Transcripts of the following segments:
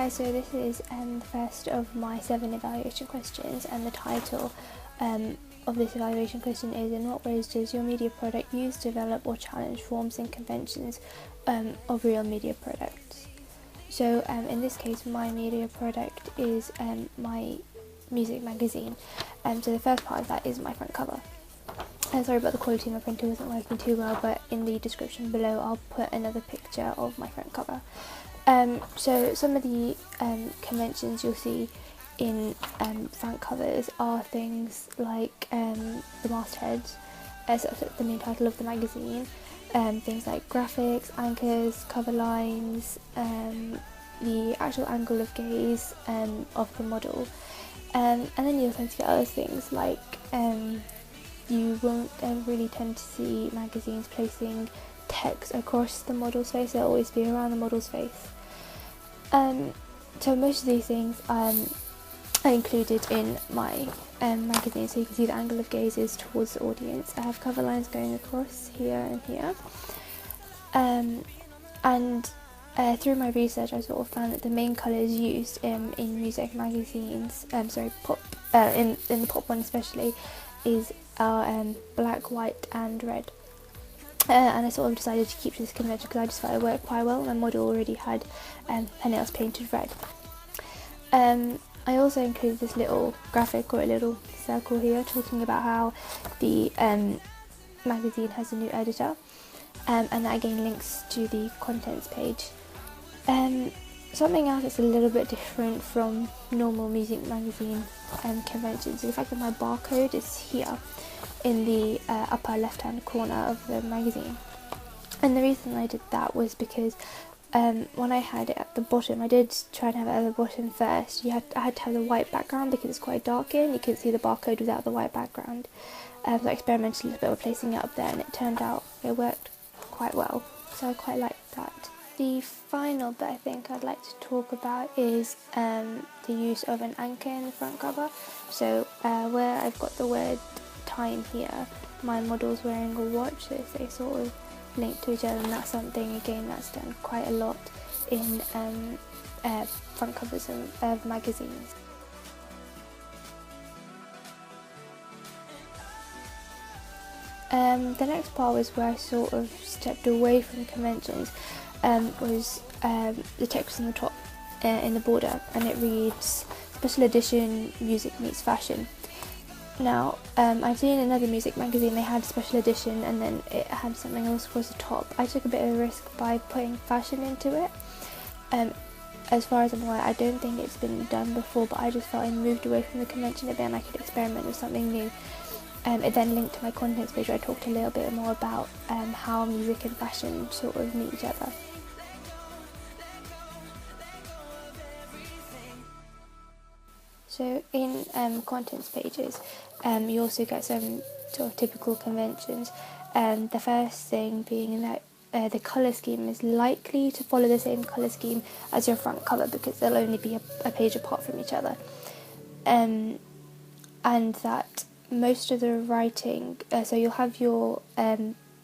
So this is the first of my 7 evaluation questions, and the title of this evaluation question is: in what ways does your media product use, develop or challenge forms and conventions of real media products? So in this case, my media product is my music magazine. So the first part of that is my front cover. Sorry about the quality, my printer wasn't working too well, but in the description below I'll put another picture of my front cover. So some of the conventions you'll see in front covers are things like the mastheads, so that's the main title of the magazine, things like graphics, anchors, cover lines, the actual angle of gaze of the model, and then you'll tend to get other things like you won't ever really tend to see magazines placing text across the model's face. They'll always be around the model's face. So most of these things are included in my magazine, so you can see the angle of gaze is towards the audience. I have cover lines going across here and here, and through my research I sort of found that the main colours used in music magazines, pop, in the pop one especially, is black, white and red. And I sort of decided to keep to this convention because I just felt it worked quite well. My model already had her nails painted red. I also included this little graphic, or a little circle here, talking about how the magazine has a new editor, and that again links to the contents page. Something else that's a little bit different from normal music magazine conventions is the fact that my barcode is here in the upper left hand corner of the magazine. And the reason I did that was because when I had it at the bottom, I did try and have it at the bottom first. I had to have the white background because it's quite dark here and you couldn't see the barcode without the white background. So I experimented a little bit with placing it up there, and it turned out it worked quite well, so I quite liked that. The final bit I think I'd like to talk about is the use of an anchor in the front cover. So where I've got the word time here, my model's wearing a watch, so they sort of link to each other, and that's something again that's done quite a lot in front covers of magazines. The next part was where I sort of stepped away from conventions, was the text on the top in the border, and it reads "Special Edition Music Meets Fashion." Now, I've seen another music magazine, they had special edition and then it had something else across the top. I took a bit of a risk by putting fashion into it. As far as I'm aware, I don't think it's been done before, but I just felt I moved away from the convention a bit and I could experiment with something new. It then linked to my contents page where I talked a little bit more about how music and fashion sort of meet each other. So in contents pages, you also get some sort of typical conventions. The first thing being that the colour scheme is likely to follow the same colour scheme as your front cover because they'll only be a page apart from each other. And that most of the writing, so you'll have your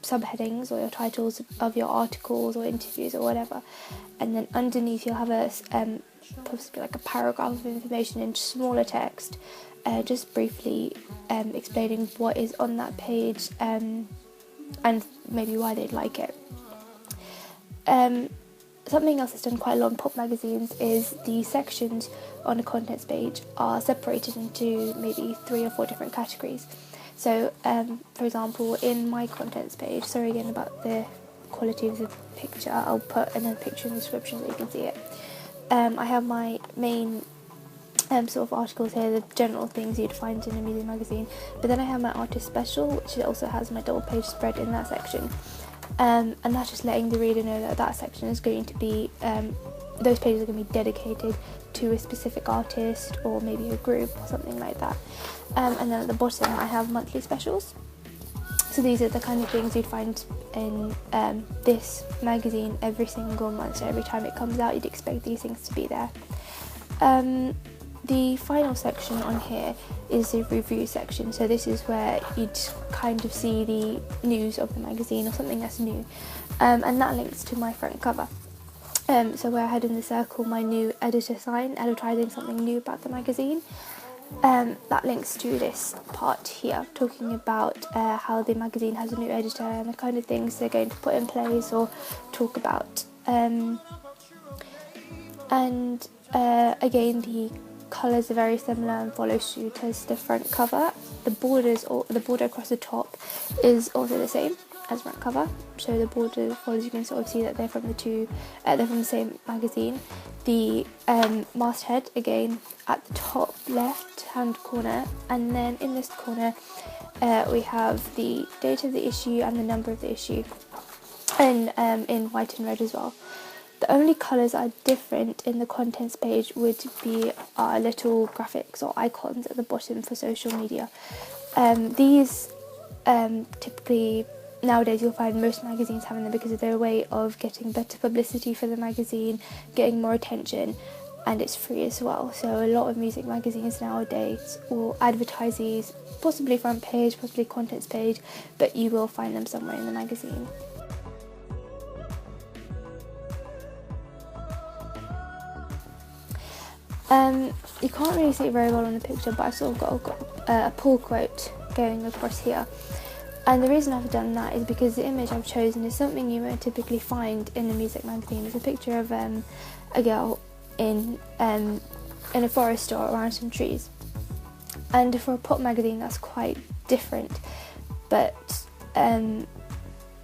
subheadings or your titles of your articles or interviews or whatever, and then underneath you'll have a possibly like a paragraph of information in smaller text, just briefly explaining what is on that page and maybe why they'd like it. Something else that's done quite a lot in pop magazines is the sections on a contents page are separated into maybe 3 or 4 different categories. So for example, in my contents page, sorry again about the quality of the picture, I'll put another picture in the description so you can see it. I have my main sort of articles here, the general things you'd find in a music magazine, but then I have my artist special, which also has my double page spread in that section, and that's just letting the reader know that that section is going to be, those pages are going to be dedicated to a specific artist or maybe a group or something like that. And then at the bottom I have monthly specials. So these are the kind of things you'd find in this magazine every single month. So every time it comes out, you'd expect these things to be there. The final section on here is the review section. So this is where you'd kind of see the news of the magazine or something that's new. And that links to my front cover. So where I had in the circle my new editor sign, advertising something new about the magazine. That links to this part here, talking about how the magazine has a new editor and the kind of things they're going to put in place or talk about. Again, the colours are very similar and follow suit as the front cover. The border across the top is also the same as front cover. So the border follows, you can sort of see that they're from the same magazine. The masthead, again, at the top left hand corner, and then in this corner we have the date of the issue and the number of the issue, and in white and red as well. The only colours that are different in the contents page would be our little graphics or icons at the bottom for social media. These typically nowadays you'll find most magazines having them because they're a way of getting better publicity for the magazine, getting more attention, and it's free as well. So a lot of music magazines nowadays will advertise these, possibly front page, possibly contents page, but you will find them somewhere in the magazine. You can't really see it very well on the picture, but I've sort of got a pull quote going across here. And the reason I've done that is because the image I've chosen is something you won't typically find in a music magazine. It's a picture of a girl in a forest or around some trees. And for a pop magazine, that's quite different. But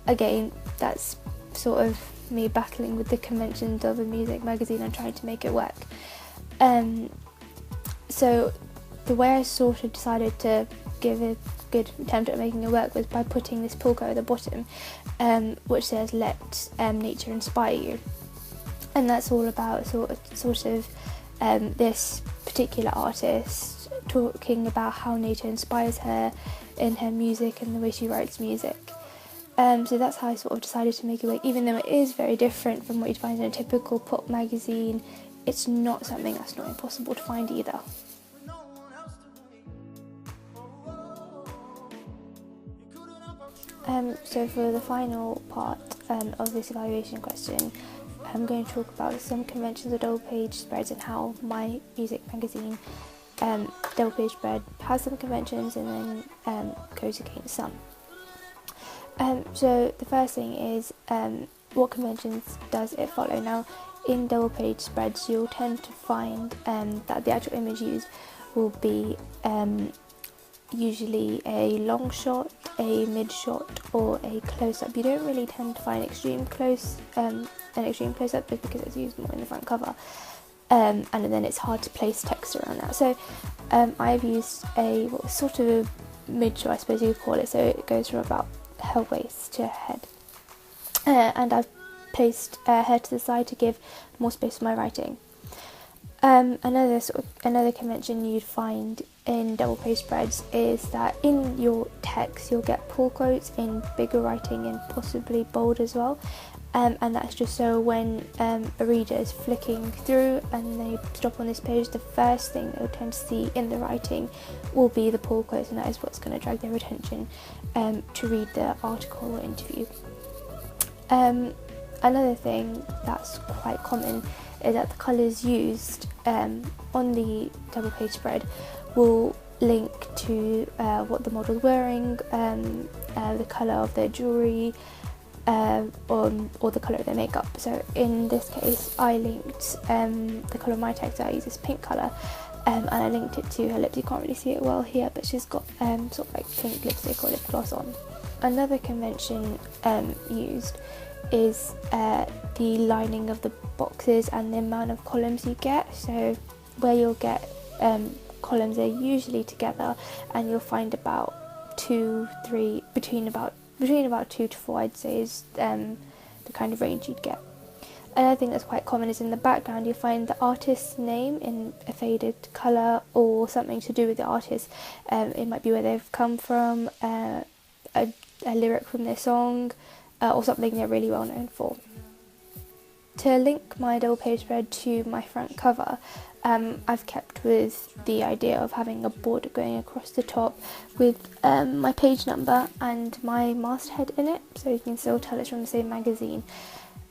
again, that's sort of me battling with the conventions of a music magazine and trying to make it work. So the way I sort of decided to give a good attempt at making it work was by putting this pull quote at the bottom, which says "Let nature inspire you," and that's all about sort of this particular artist talking about how nature inspires her in her music and the way she writes music. So that's how I sort of decided to make it work, even though it is very different from what you'd find in a typical pop magazine. It's not something that's not impossible to find either. So for the final part of this evaluation question, I'm going to talk about some conventions of double page spreads and how my music magazine double page spread has some conventions and then goes against some. So the first thing is what conventions does it follow? Now, in double page spreads, you'll tend to find that the actual image used will be usually a long shot, a mid shot, or a close up. You don't really tend to find an extreme close up just because it's used more in the front cover, and then it's hard to place text around that. So I've used a sort of a mid shot, I suppose you could call it. So it goes from about her waist to her head, and I've placed her to the side to give more space for my writing. Another convention you'd find in double page spreads is that in your text you'll get pull quotes in bigger writing and possibly bold as well, and that's just so when a reader is flicking through and they stop on this page, the first thing they'll tend to see in the writing will be the pull quotes, and that is what's going to drag their attention to read the article or interview. Another thing that's quite common is that the colours used on the double page spread will link to what the model's wearing, the colour of their jewellery, or the colour of their makeup. So in this case, I linked the colour of my text. I use this pink colour, and I linked it to her lips. You can't really see it well here, but she's got sort of like pink lipstick or lip gloss on. Another convention used is the lining of the boxes and the amount of columns you get. So where you'll get columns, are usually together, and you'll find about 2-3 between about 2 to 4, I'd say, is the kind of range you'd get. Another thing that's quite common is in the background you'll find the artist's name in a faded colour or something to do with the artist. It might be where they've come from, a lyric from their song, or something they're really well known for. To link my double page spread to my front cover, I've kept with the idea of having a border going across the top with my page number and my masthead in it, so you can still tell it's from the same magazine.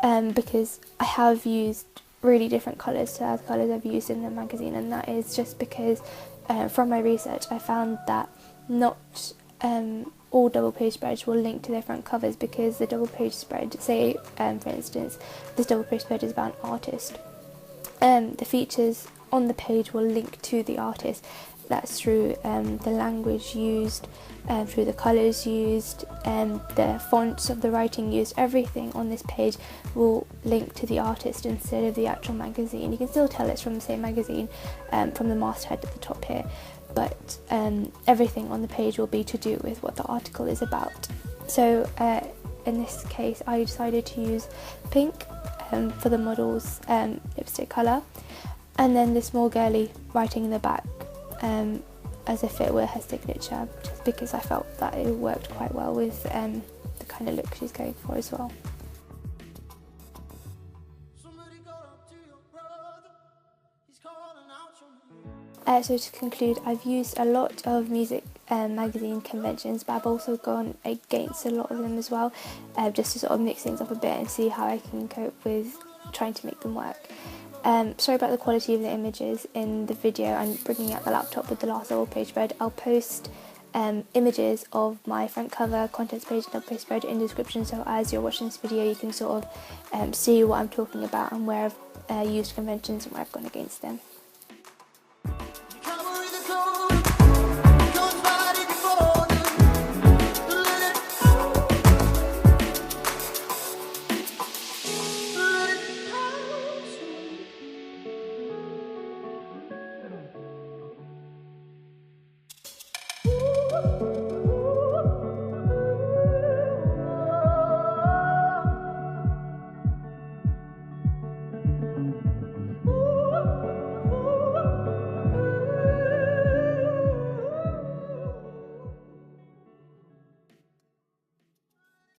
because I have used really different colours to other colours I've used in the magazine, and that is just because from my research I found that not all double page spreads will link to their front covers, because the double page spread, say for instance this double page spread is about an artist, the features on the page will link to the artist. That's through the language used, through the colours used, the fonts of the writing used. Everything on this page will link to the artist instead of the actual magazine. You can still tell it's from the same magazine from the masthead at the top here, but everything on the page will be to do with what the article is about. So in this case I decided to use pink for the model's lipstick colour, and then the small girly writing in the back as if it were her signature, just because I felt that it worked quite well with the kind of look she's going for as well. So to conclude, I've used a lot of music magazine conventions, but I've also gone against a lot of them as well, just to sort of mix things up a bit and see how I can cope with trying to make them work. Sorry about the quality of the images in the video. I'm bringing out the laptop with the last double page spread. I'll post images of my front cover, contents page and double page spread in the description, so as you're watching this video you can sort of see what I'm talking about and where I've used conventions and where I've gone against them.